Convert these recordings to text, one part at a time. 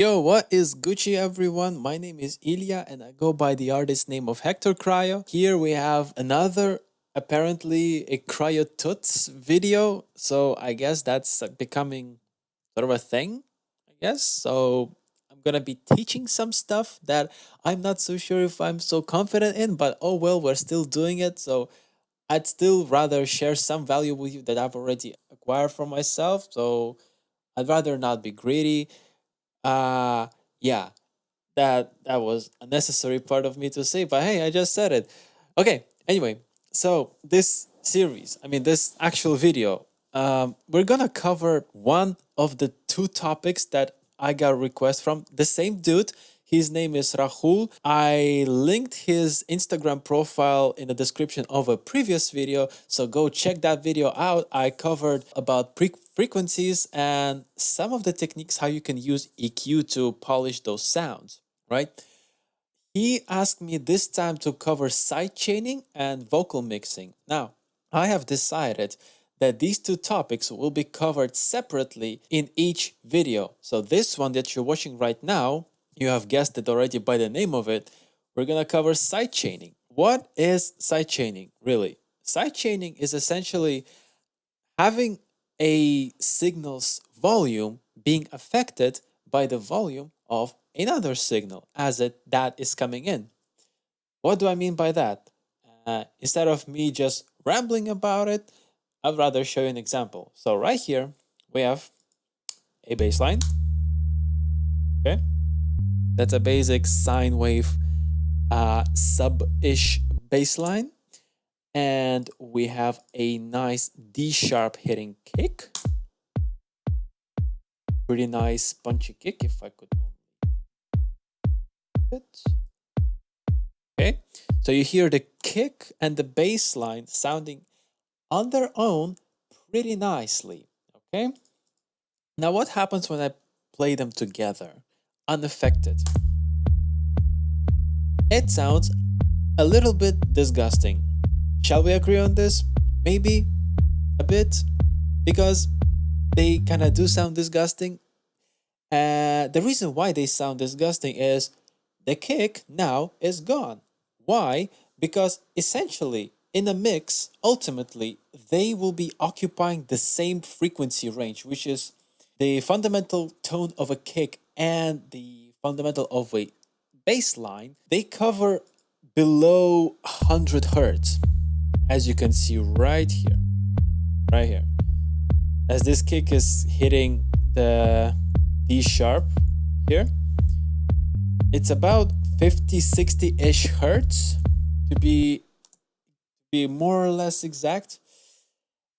Yo, what is Gucci everyone? My name is Ilya and I go by the artist name of Hector Cryo. Here we have another apparently a CryoTuts video. So I guess that's becoming sort of a thing, I guess. So I'm gonna be teaching some stuff that I'm not so sure if I'm so confident in, but oh well, we're still doing it. So I'd still rather share some value with you that I've already acquired for myself. So I'd rather not be greedy. Uh yeah, that was a necessary part of me to say, but hey, I just said it. Okay, anyway, so this series, I mean this actual video, we're gonna cover one of the two topics that I got a request from the same dude. His name is Rahul. I linked his Instagram profile in the description of a previous video, so go check that video out. I covered about frequencies and some of the techniques how you can use EQ to polish those sounds, right? He asked me this time to cover sidechaining and vocal mixing. Now, I have decided that these two topics will be covered separately in each video. So this one that you're watching right now, you have guessed it already by the name of it, we're gonna cover sidechaining. What is sidechaining, really? Sidechaining is essentially having a signal's volume being affected by the volume of another signal as that is coming in. What do I mean by that? Instead of me just rambling about it, I'd rather show you an example. So right here, we have a bass line. Okay, that's a basic sine wave sub-ish bass line. And we have a nice D sharp hitting kick. Pretty nice punchy kick if I could only it. Okay, so you hear the kick and the bass line sounding on their own pretty nicely. Okay, now what happens when I play them together unaffected? It sounds a little bit disgusting. Shall we agree on this? Maybe a bit, because they kind of do sound disgusting. The reason why they sound disgusting is the kick now is gone. Why? Because essentially in a mix, ultimately, they will be occupying the same frequency range, which is the fundamental tone of a kick and the fundamental of a bass line. They cover below 100 hertz, as you can see right here. Right here. As this kick is hitting the D sharp here, it's about 50-60-ish hertz to be more or less exact.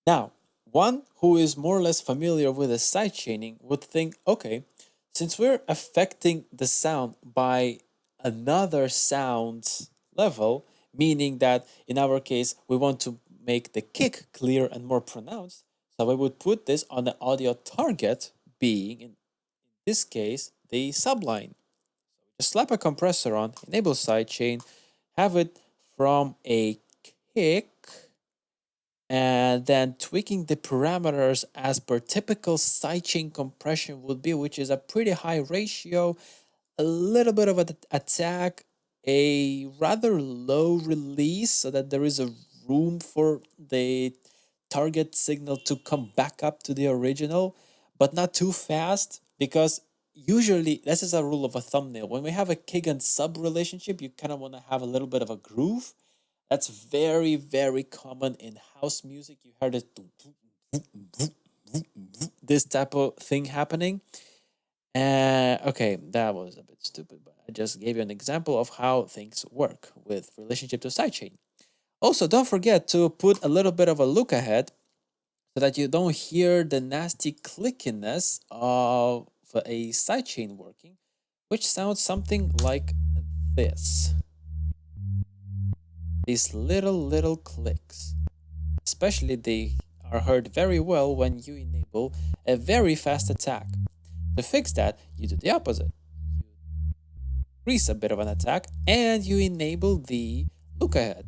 Now, one who is more or less familiar with the sidechaining would think, okay, since we're affecting the sound by another sound level, meaning that in our case we want to make the kick clear and more pronounced, so we would put this on the audio target being, in this case, the subline. Just slap a compressor on, enable sidechain, have it from a kick, and then tweaking the parameters as per typical sidechain compression would be, which is a pretty high ratio, a little bit of an attack, a rather low release so that there is a room for the target signal to come back up to the original, but not too fast, because usually this is a rule of a thumbnail. When we have a kick and sub relationship, you kind of want to have a little bit of a groove. That's very, very common in house music. You heard it, this type of thing happening. Okay, that was a bit stupid, but I just gave you an example of how things work with relationship to sidechain. Also, don't forget to put a little bit of a look ahead so that you don't hear the nasty clickiness of a sidechain working, which sounds something like this. These little clicks, especially they are heard very well when you enable a very fast attack. To fix that, you do the opposite. You increase a bit of an attack and you enable the look ahead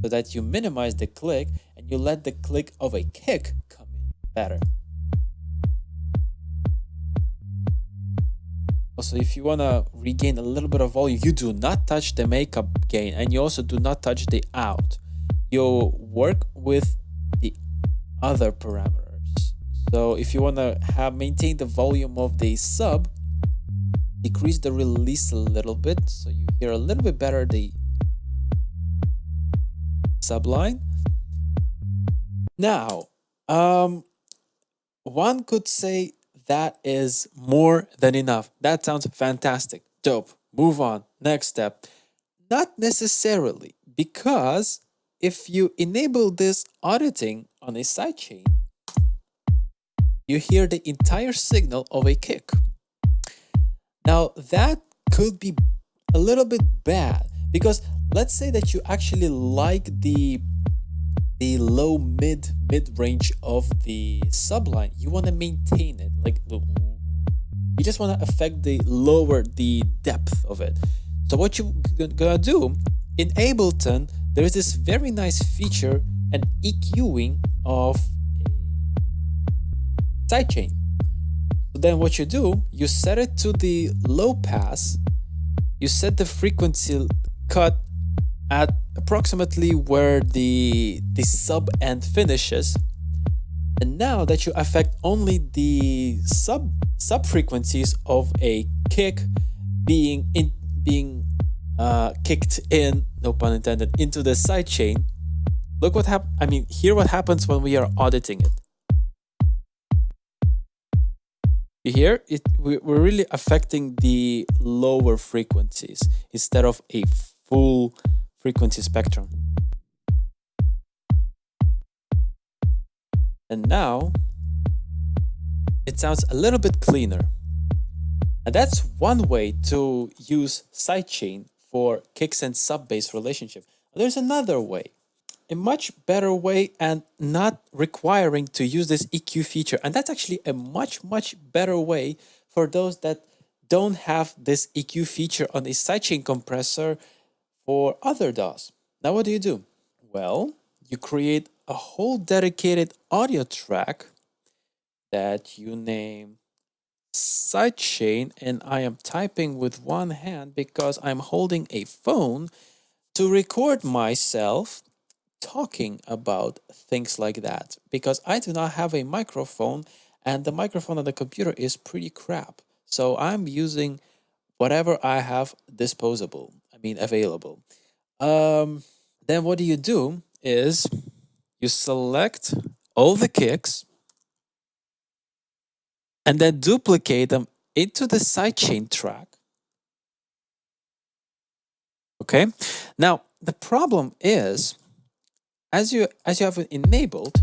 so that you minimize the click and you let the click of a kick come in better. Also, if you want to regain a little bit of volume, you do not touch the makeup gain, and you also do not touch the out. You work with the other parameters. So if you want to maintain the volume of the sub, decrease the release a little bit so you hear a little bit better the subline. Now, one could say that is more than enough. That sounds fantastic. Dope. Move on. Next step. Not necessarily, because if you enable this auditing on a sidechain, you hear the entire signal of a kick. Now, that could be a little bit bad, because let's say that you actually like the low mid range of the subline. You want to maintain it, like you just want to affect the depth of it. So what you gonna do in Ableton, there is this very nice feature, an EQing of a sidechain. So then what you do, you set it to the low pass, you set the frequency cut at approximately where the sub end finishes, and now that you affect only the sub frequencies of a kick being kicked in, no pun intended, into the sidechain. Look what hear what happens when we are auditing it. You hear it? We're really affecting the lower frequencies instead of a full frequency spectrum. And now it sounds a little bit cleaner. And that's one way to use sidechain for kicks and sub-bass relationship. There's another way, a much better way, and not requiring to use this EQ feature. And that's actually a much better way for those that don't have this EQ feature on a sidechain compressor for other DAWs. Now what do? Well, you create a whole dedicated audio track that you name Sidechain, and I am typing with one hand because I'm holding a phone to record myself talking about things like that, because I do not have a microphone, and the microphone on the computer is pretty crap. So I'm using whatever I have available. Then what do is you select all the kicks and then duplicate them into the sidechain track. Okay. Now the problem is, as you have it enabled,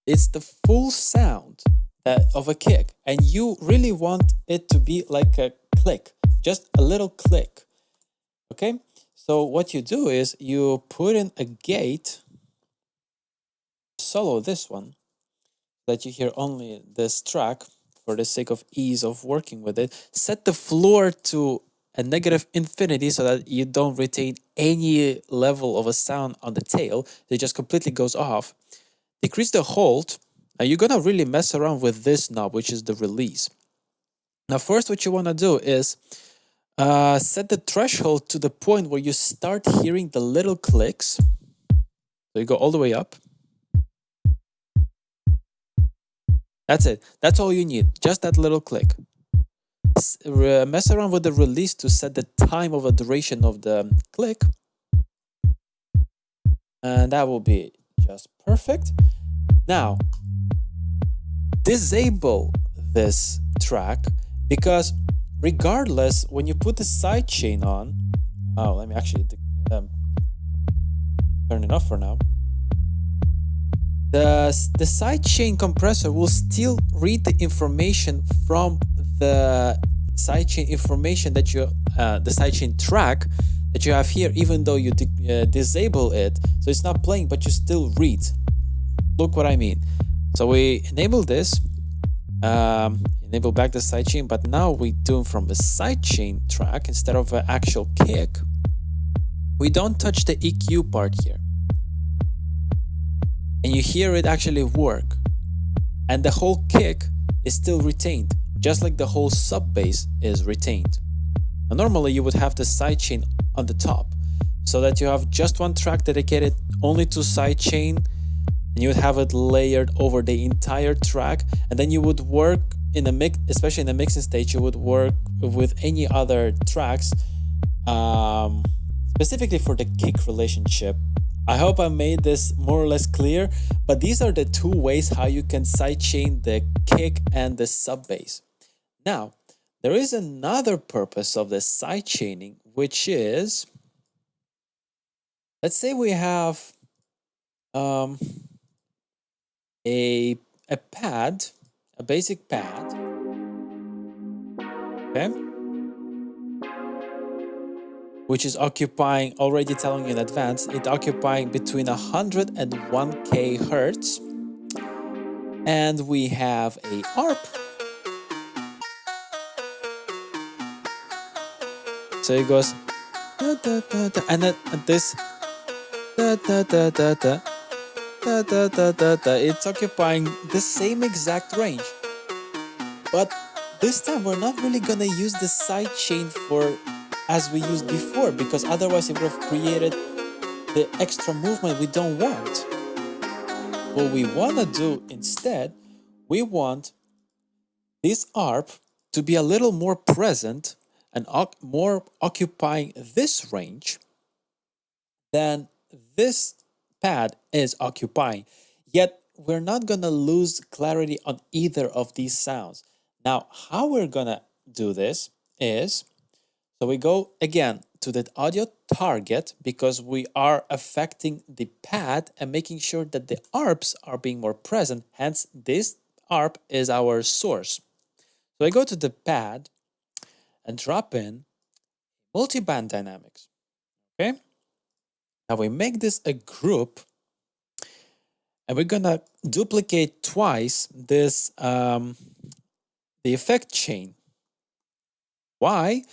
it's the full sound of a kick, and you really want it to be like a click, just a little click. Okay. So what you do is you put in a gate, solo this one, that you hear only this track for the sake of ease of working with it. Set the floor to a negative infinity so that you don't retain any level of a sound on the tail. It just completely goes off. Decrease the hold. Now you're gonna really mess around with this knob, which is the release. Now first what you wanna do is set the threshold to the point where you start hearing the little clicks. So you go all the way up. That's it. That's all you need. Just that little click. Mess around with the release to set the time of a duration of the click. And that will be just perfect. Now, disable this track, because regardless, when you put the sidechain on, let me actually turn it off for now. The sidechain compressor will still read the information from the sidechain information that the sidechain track that you have here, even though you disable it. So it's not playing, but you still read. Look what I mean. So we enable this, enable back the sidechain, but now we do it from a sidechain track instead of an actual kick. We don't touch the EQ part here. And you hear it actually work. And the whole kick is still retained. just like the whole sub bass is retained. Now, normally you would have the sidechain on the top, so that you have just one track dedicated only to sidechain, and you would have it layered over the entire track, and then you would work in the mix, especially in the mixing stage, you would work with any other tracks, specifically for the kick relationship. I hope I made this more or less clear, but these are the two ways how you can sidechain the kick and the sub bass. Now, there is another purpose of the sidechaining, which is, let's say we have a pad, a basic pad, okay, which is occupying, already telling you in advance, it's occupying between 100 and 1K hertz, and we have a ARP. So it goes da, da, da, da, and this da, da, da, da, da, da, da, da, da, da. It's occupying the same exact range, but this time we're not really gonna use the sidechain for as we used before, because otherwise it would have created the extra movement we don't want. What we want to do instead, we want this ARP to be a little more present and more occupying this range than this pad is occupying. Yet we're not going to lose clarity on either of these sounds. Now, how we're going to do this is, so we go again to the audio target, because we are affecting the pad and making sure that the ARPs are being more present. Hence, this ARP is our source. So I go to the pad and drop in multiband dynamics. Okay. Now we make this a group, and we're gonna duplicate twice this the effect chain. Why?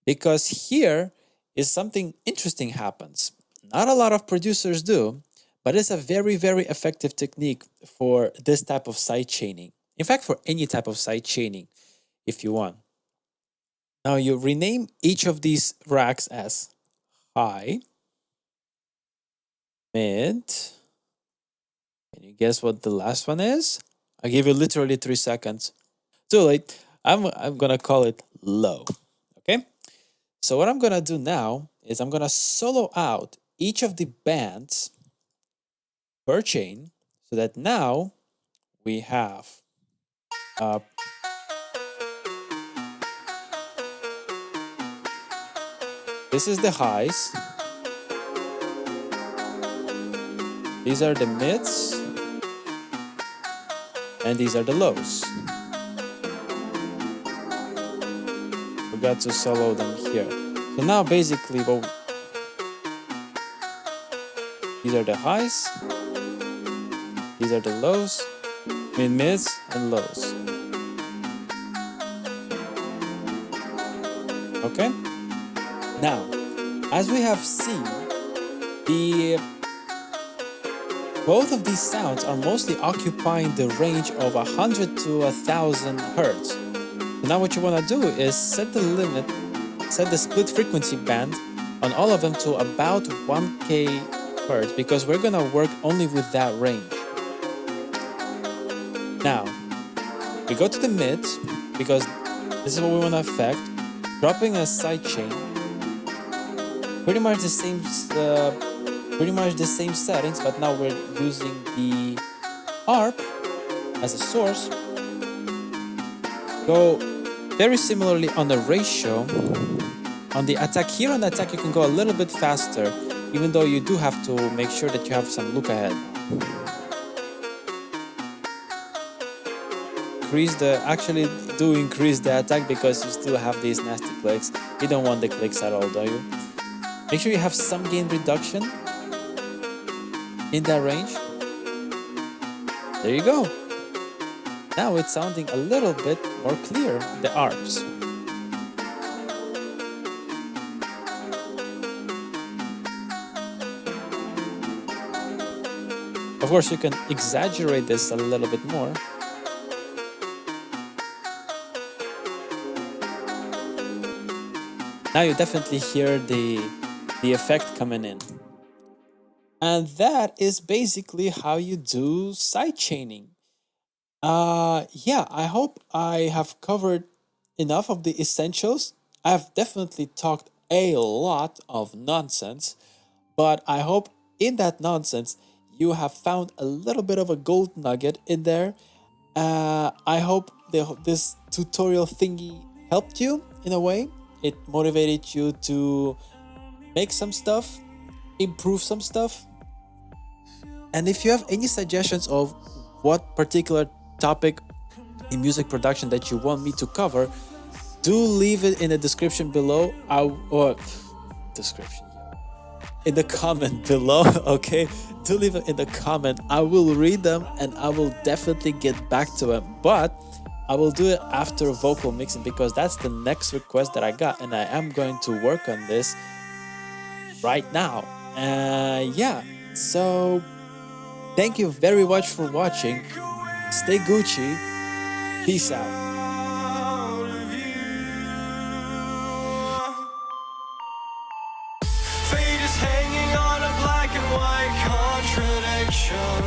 Because here is something interesting happens. Not a lot of producers do, but it's a very, very effective technique for this type of sidechaining. In fact, for any type of sidechaining, if you want. Now you rename each of these racks as high, mid. Can you guess what the last one is? I give you literally 3 seconds. Too late. I'm gonna call it low. Okay. So what I'm gonna do now is I'm gonna solo out each of the bands per chain, so that now we have this is the highs, these are the mids, and these are the lows. Forgot to solo them here. So now basically these are the highs, these are the lows, mids, and lows. Okay? Now, as we have seen, both of these sounds are mostly occupying the range of 100 to 1000 hertz. So now what you want to do is set the limit, set the split frequency band on all of them to about 1K hertz, because we're going to work only with that range. Now, we go to the mids, because this is what we want to affect, dropping a sidechain, pretty much the same settings, but now we're using the ARP as a source. Go very similarly on the ratio. On the attack, here on the attack you can go a little bit faster, even though you do have to make sure that you have some look ahead. Increase the attack, because you still have these nasty clicks. You don't want the clicks at all, do you? Make sure you have some gain reduction in that range. There you go. Now it's sounding a little bit more clear, the ARPs. Of course, you can exaggerate this a little bit more. Now you definitely hear the effect coming in. And that is basically how you do sidechaining. Yeah, I hope I have covered enough of the essentials. I've definitely talked a lot of nonsense, but I hope in that nonsense you have found a little bit of a gold nugget in there. I hope this tutorial thingy helped you in a way. It motivated you to make some stuff, improve some stuff. And if you have any suggestions of what particular topic in music production that you want me to cover, do leave it in the description below. Or description in the comment below. Okay, do leave it in the comment. I will read them and I will definitely get back to them, but I will do it after vocal mixing because that's the next request that I got, and I am going to work on this right now. Yeah, so thank you very much for watching. Stay Gucci. Peace out. Fate is hanging on a black and white contradiction.